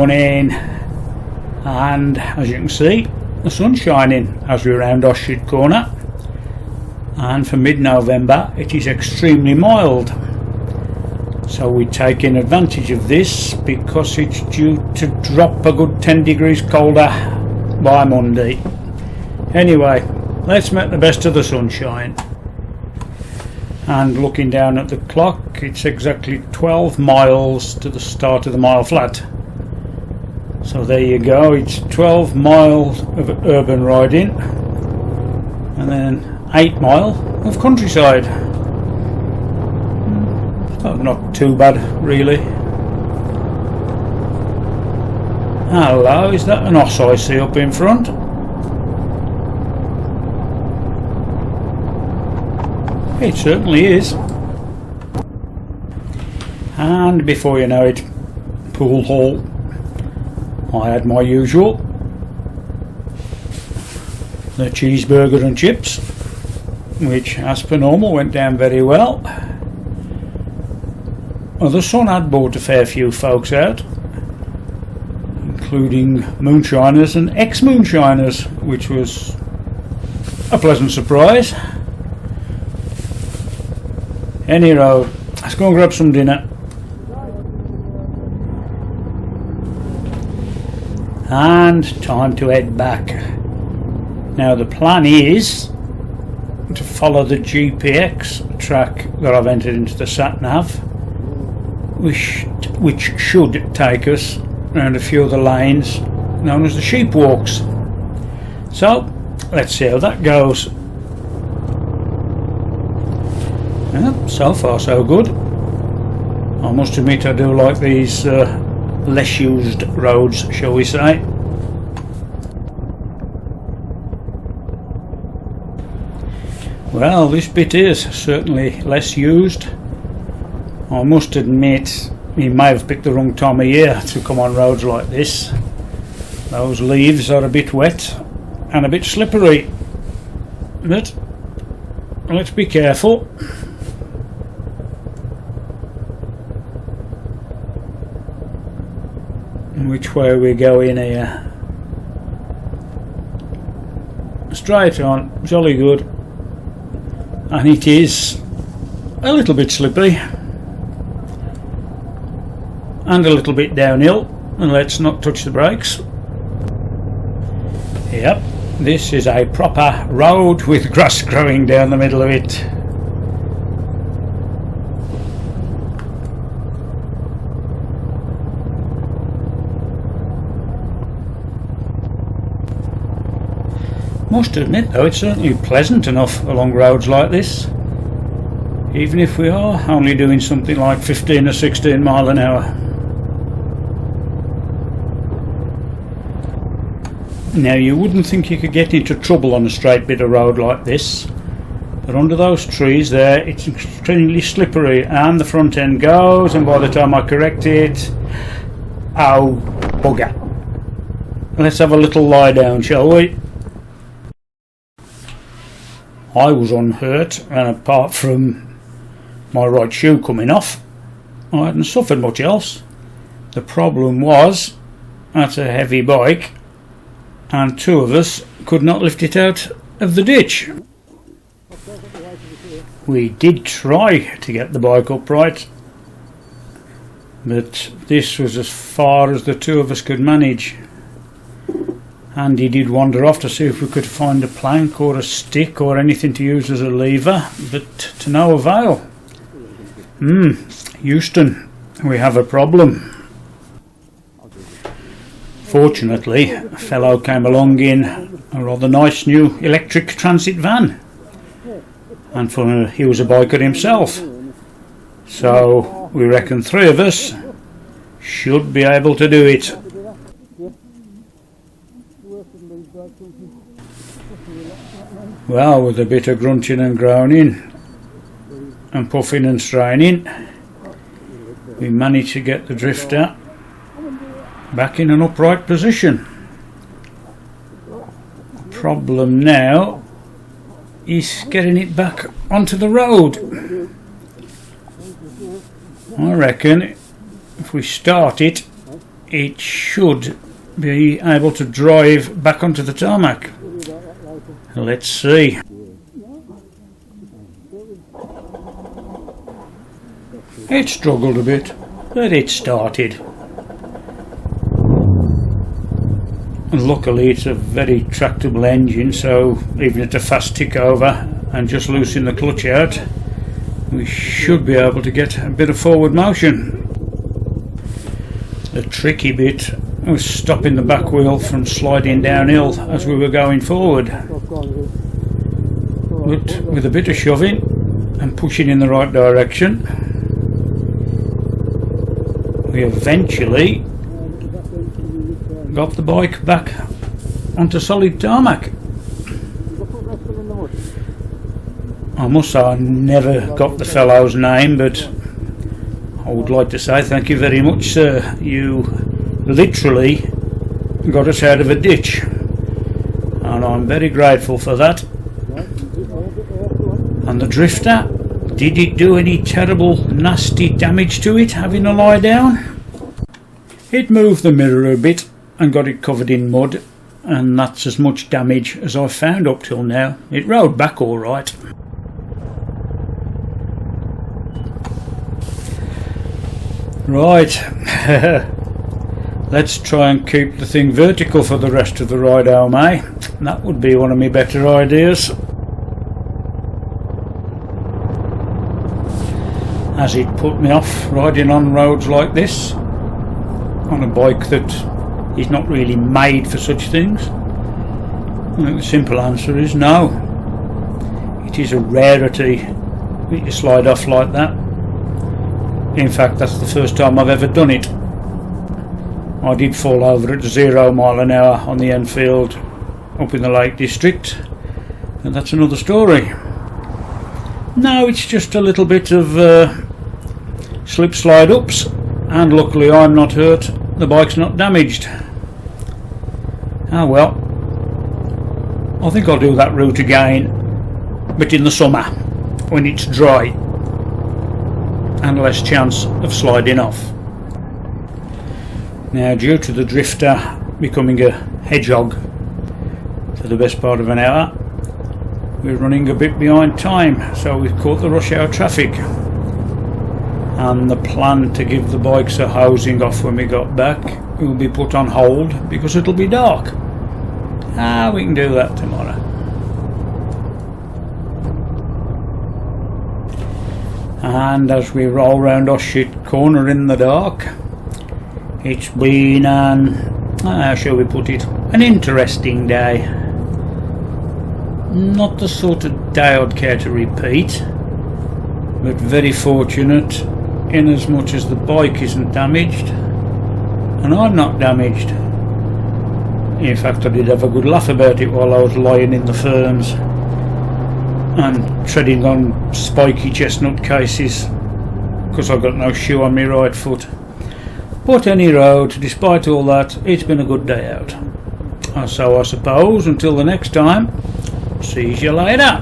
morning, and as you can see, the sun's shining as we round Oshid Corner, and for mid-November it is extremely mild, so we're taking advantage of this because it's due to drop a good 10 degrees colder by Monday. Anyway, let's make the best of the sunshine. And looking down at the clock, it's exactly 12 miles to the start of the mile flat. So there you go, it's 12 miles of urban riding and then 8 miles of countryside. So not too bad really. Hello, is that an oss I see up in front? It certainly is. And before you know it, Poolehall. I had my usual, the cheeseburger and chips, which as per normal went down very well. Well, the sun had brought a fair few folks out, including moonshiners and ex-moonshiners, which was a pleasant surprise. Anyhow, let's go and grab some dinner. And time to head back. Now the plan is to follow the GPX track that I've entered into the sat-nav, which should take us around a few of the lanes known as the sheep walks. So let's see how that goes. Well, so far so good. I must admit I do like these less used roads, shall we say. Well, this bit is certainly less used. I must admit you may have picked the wrong time of year to come on roads like this. Those leaves are a bit wet and a bit slippery, but let's be careful. Which way are we going here? Straight on, jolly good. And it is a little bit slippery and a little bit downhill, and let's not touch the brakes. Yep, this is a proper road with grass growing down the middle of it. Must admit though, it's certainly pleasant enough along roads like this, even if we are only doing something like 15 or 16 mile an hour. Now you wouldn't think you could get into trouble on a straight bit of road like this, but under those trees there it's extremely slippery and the front end goes, and by the time I correct it, oh bugger. Let's have a little lie down, shall we? I was unhurt, and apart from my right shoe coming off, I hadn't suffered much else. The problem was, that's a heavy bike, and two of us could not lift it out of the ditch. We did try to get the bike upright, but this was as far as the two of us could manage. Andy did wander off to see if we could find a plank or a stick or anything to use as a lever, but to no avail. Houston, we have a problem. Fortunately, a fellow came along in a rather nice new electric transit van, and he was a biker himself, so we reckon three of us should be able to do it. Well, with a bit of grunting and groaning and puffing and straining, we managed to get the drifter back in an upright position. The problem now is getting it back onto the road. I reckon if we start it it should be able to drive back onto the tarmac. Let's see. It struggled a bit, but it started. And luckily it's a very tractable engine, so even at a fast tick over and just loosen the clutch out, we should be able to get a bit of forward motion. The tricky bit was stopping the back wheel from sliding downhill as we were going forward. But with a bit of shoving and pushing in the right direction, we eventually got the bike back onto solid tarmac. I must say I never got the fellow's name, but I would like to say thank you very much, sir. You literally got us out of a ditch, and I'm very grateful for that. And the drifter, did it do any terrible nasty damage to it having a lie down? It moved the mirror a bit and got it covered in mud, and that's as much damage as I've found up till now. It rode back alright. Right, let's try and keep the thing vertical for the rest of the ride home, eh? That would be one of my better ideas. As it put me off riding on roads like this, on a bike that is not really made for such things? I think the simple answer is no. It is a rarity that you slide off like that. In fact, that's the first time I've ever done it. I did fall over at 0 mile an hour on the Enfield up in the Lake District, and that's another story. No, it's just a little bit of slip slide ups, and luckily I'm not hurt, the bike's not damaged. Ah well, I think I'll do that route again, but in the summer when it's dry and less chance of sliding off. Now, due to the drifter becoming a hedgehog for the best part of an hour, we're running a bit behind time, so we've caught the rush hour traffic, and the plan to give the bikes a hosing off when we got back will be put on hold because it'll be dark. We can do that tomorrow. And as we roll round Oshit Corner in the dark, it's been an, how shall we put it, an interesting day. Not the sort of day I'd care to repeat, but very fortunate in as much as the bike isn't damaged and I'm not damaged. In fact, I did have a good laugh about it while I was lying in the ferns and treading on spiky chestnut cases because I've got no shoe on my right foot. But any road, despite all that, it's been a good day out. And so I suppose until the next time, see you later.